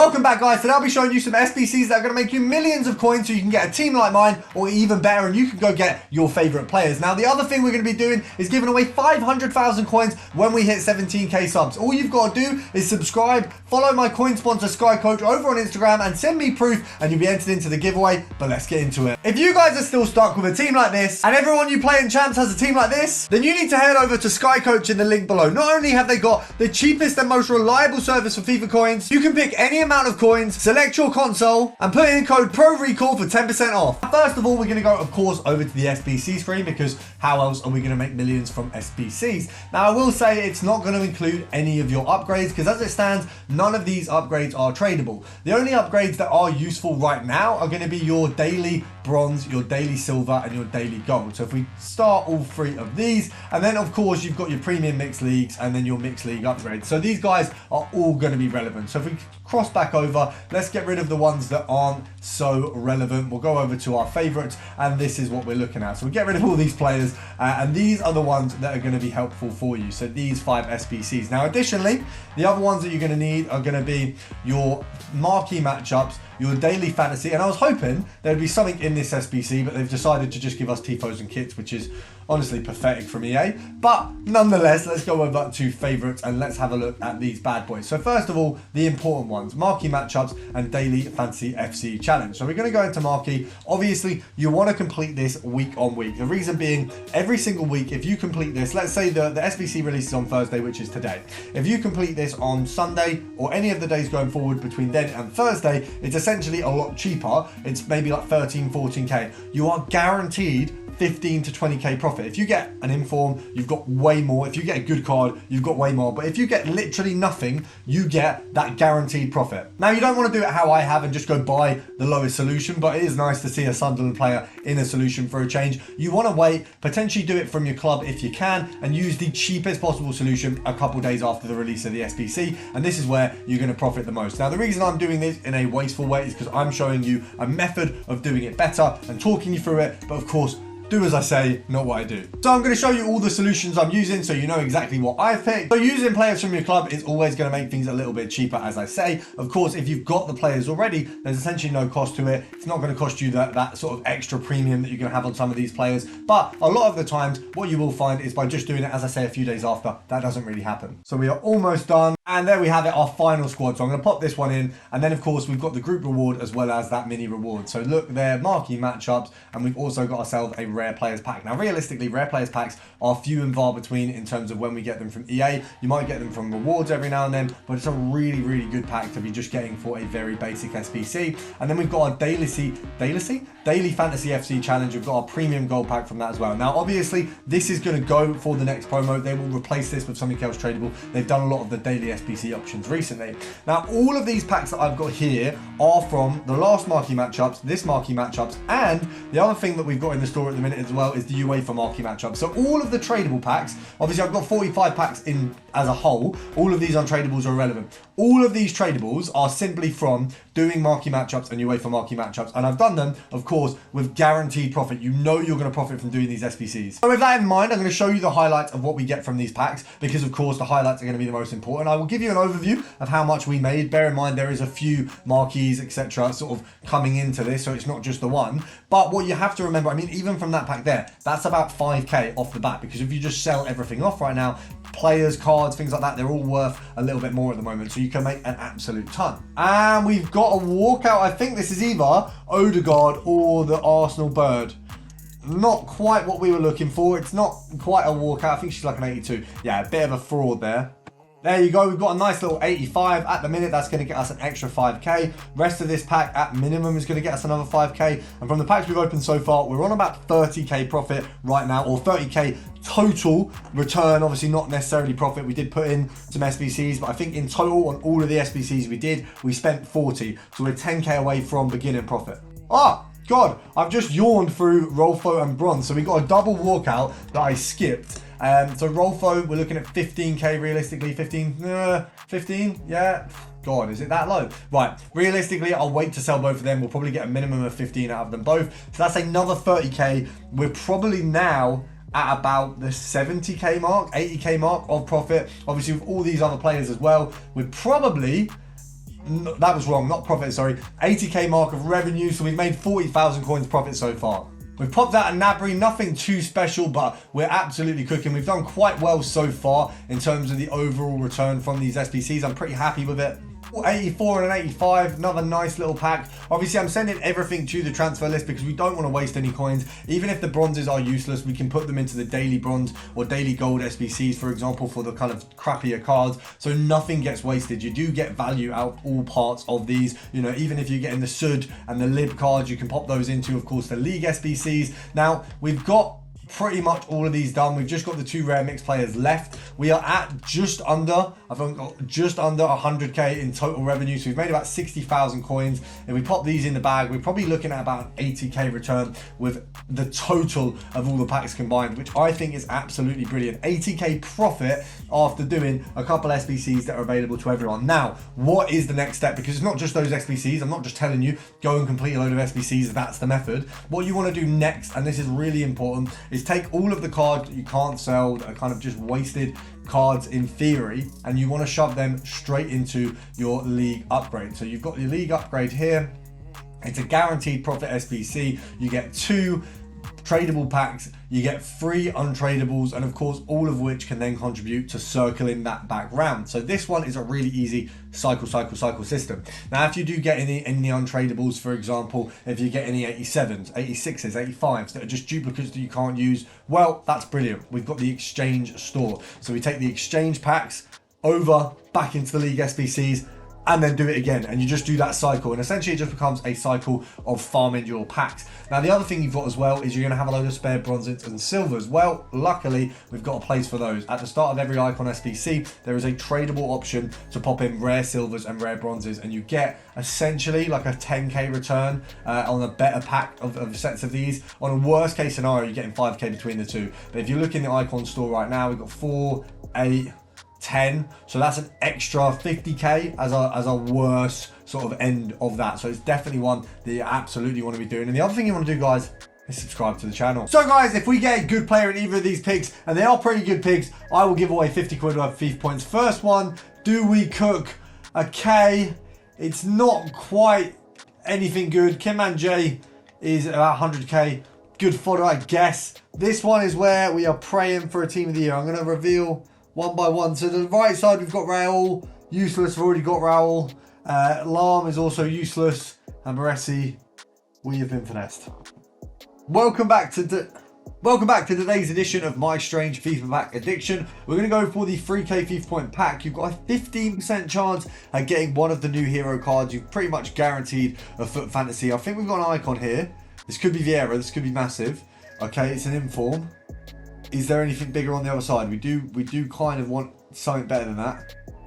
Welcome back, guys. Today I'll be showing you some SBCs that are going to make you millions of coins so you can get a team like mine, or even better, and you can go get your favorite players. Now, the other thing we're going to be doing is giving away 500,000 coins when we hit 17k subs. All you've got to do is subscribe, follow my coin sponsor Sky Coach over on Instagram, and send me proof, and you'll be entered into the giveaway. But let's get into it. If you guys are still stuck with a team like this, and everyone you play in Champs has a team like this, then you need to head over to Sky Coach in the link below. Not only have they got the cheapest and most reliable service for FIFA coins, you can pick any amount of coins, select your console, and put in code PRORECALL for 10% off. First of all, we're going to go, of course, over to the SBC screen, because how else are we going to make millions from SBCs? Now, I will say it's not going to include any of your upgrades, because as it stands, none of these upgrades are tradable. The only upgrades that are useful right now are going to be your daily bronze, your daily silver, and your daily gold. So if we start all three of these, and then of course you've got your premium mixed leagues and then your mixed league upgrades. So these guys are all going to be relevant. So if we cross back over, let's get rid of the ones that aren't so relevant. We'll go over to our favorites, and this is what we're looking at. So we get rid of all these players, and these are the ones that are going to be helpful for you. So these 5 SBCs. Now, additionally, the other ones that you're going to need are going to be your marquee matchups, your daily fantasy, and I was hoping there'd be something in this SBC, but they've decided to just give us tifos and kits, which is honestly pathetic from EA. But nonetheless, let's go over to favorites and let's have a look at these bad boys. So first of all, the important ones: marquee matchups and daily fantasy FC challenge. So we're going to go into marquee. Obviously, you want to complete this week on week. The reason being, every single week, if you complete this, let's say the SBC releases on Thursday, which is today. If you complete this on Sunday or any of the days going forward between then and Thursday, it's essentially a lot cheaper. It's maybe like 13, 14k. You are guaranteed 15 to 20k profit. If you get an inform, you've got way more. If you get a good card, you've got way more. But if you get literally nothing, you get that guaranteed profit. Now, you don't want to do it how I have and just go buy the lowest solution, but it is nice to see a Sunderland player in a solution for a change. You want to wait, potentially do it from your club if you can, and use the cheapest possible solution a couple days after the release of the SBC, and this is where you're going to profit the most. Now, the reason I'm doing this in a wasteful way is because I'm showing you a method of doing it better and talking you through it, but of course, do as I say, not what I do. So I'm going to show you all the solutions I'm using so you know exactly what I've picked. So using players from your club is always going to make things a little bit cheaper, as I say. Of course, if you've got the players already, there's essentially no cost to it. It's not going to cost you that sort of extra premium that you're going to have on some of these players. But a lot of the times, what you will find is by just doing it, as I say, a few days after, that doesn't really happen. So we are almost done. And there we have it, our final squad. So I'm going to pop this one in. And then, of course, we've got the group reward as well as that mini reward. So look there, marquee matchups. And we've also got ourselves a rare players pack. Now, realistically, rare players packs are few and far between in terms of when we get them from EA. You might get them from rewards every now and then, but it's a really, really good pack to be just getting for a very basic SBC. And then we've got our daily fantasy FC challenge. We've got our premium gold pack from that as well. Now, obviously, this is going to go for the next promo. They will replace this with something else tradable. They've done a lot of the daily SBC options recently. Now, all of these packs that I've got here are from the last marquee matchups, this marquee matchups, and the other thing that we've got in the store at the minute as well is the UEFA marquee matchup. So all of the tradable packs, obviously I've got 45 packs in as a whole. All of these untradables are irrelevant. All of these tradables are simply from doing marquee matchups and UEFA marquee matchups. And I've done them, of course, with guaranteed profit. You know you're going to profit from doing these SBCs. So with that in mind, I'm going to show you the highlights of what we get from these packs, because of course the highlights are going to be the most important. I will give you an overview of how much we made. Bear in mind there is a few marquees, etc. sort of coming into this, so it's not just the one. But what you have to remember, I mean, even from that pack there, that's about 5k off the bat, because if you just sell everything off right now, players, cards, things like that, they're all worth a little bit more at the moment, so you can make an absolute ton. And we've got a walkout. I think this is either Odegaard or the Arsenal bird. Not quite what we were looking for. It's not quite a walkout. I think she's like an 82. Yeah, a bit of a fraud there. There you go, we've got a nice little 85 at the minute. That's going to get us an extra 5k. Rest of this pack at minimum is going to get us another 5k. And from the packs we've opened so far, we're on about 30k profit right now, or 30k total return. Obviously not necessarily profit. We did put in some SBCs, but I think in total on all of the SBCs we spent 40. So we're 10k away from beginning profit. God, I've just yawned through Rolfo and Bronze. So we got a double walkout that I skipped. So Rolfo, we're looking at 15k realistically. 15, yeah. God, is it that low? Right, realistically, I'll wait to sell both of them. We'll probably get a minimum of 15 out of them both. So that's another 30k. We're probably now at about the 70k mark, 80k mark of profit. Obviously, with all these other players as well, we're probably that was wrong, not profit, sorry. 80k mark of revenue, so we've made 40,000 coins profit so far. We've popped out a Nabry, nothing too special, but we're absolutely cooking. We've done quite well so far in terms of the overall return from these SBCs. I'm pretty happy with it. 84 and an 85, another nice little pack. Obviously, I'm sending everything to the transfer list because we don't want to waste any coins. Even if the bronzes are useless, we can put them into the daily bronze or daily gold SBCs, for example, for the kind of crappier cards. So nothing gets wasted. You do get value out of all parts of these. You know, even if you're getting the Sud and the Lib cards, you can pop those into, of course, the League SBCs. Now, we've got pretty much all of these done. We've just got the 2 rare mixed players left. We are at just under, I think, just under 100k in total revenue. So we've made about 60,000 coins. If we pop these in the bag, we're probably looking at about an 80k return with the total of all the packs combined, which I think is absolutely brilliant. 80k profit after doing a couple SBCs that are available to everyone. Now, what is the next step? Because it's not just those SBCs. I'm not just telling you, go and complete a load of SBCs. That's the method. What you want to do next, and this is really important, is take all of the cards that you can't sell, that are kind of just wasted cards in theory, and you want to shove them straight into your league upgrade. So you've got your league upgrade here. It's a guaranteed profit SBC. You get 2 tradable packs, you get 3 untradables, and of course all of which can then contribute to circling that back round. So this one is a really easy cycle system. Now if you do get any untradables, for example, if you get any 87s, 86s, 85s that are just duplicates that you can't use, well, that's brilliant. We've got the exchange store. So we take the exchange packs over back into the league SBCs and then do it again, and you just do that cycle, and essentially it just becomes a cycle of farming your packs. Now the other thing you've got as well is you're going to have a load of spare bronzes and silvers. Well, luckily we've got a place for those. At the start of every icon SBC there is a tradable option to pop in rare silvers and rare bronzes, and you get essentially like a 10k return on a better pack of sets of these. On a worst case scenario, you're getting 5k between the two, but if you look in the icon store right now, we've got 4, 8, 10, so that's an extra 50k as a worst sort of end of that. So it's definitely one that you absolutely want to be doing. And the other thing you want to do, guys, is subscribe to the channel. So guys, if we get a good player in either of these picks, and they are pretty good picks, I will give away 50 quid worth of FIFA points. First one, do we cook a K? It's not quite anything good. Kimman J is about 100k. Good fodder, I guess. This one is where we are praying for a team of the year. I'm going to reveal one by one. So the right side, we've got Raul, useless. We've already got Raul. Lam is also useless, and Baresi, we have been finessed. Welcome back to today's edition of My Strange FIFA Pack Addiction. We're going to go for the 3k FIFA point pack. You've got a 15% chance at getting one of the new hero cards. You've pretty much guaranteed a foot fantasy. I think we've got an icon here. This could be Vieira. This could be massive. Okay, it's an inform. Is there anything bigger on the other side? We do kind of want something better than that.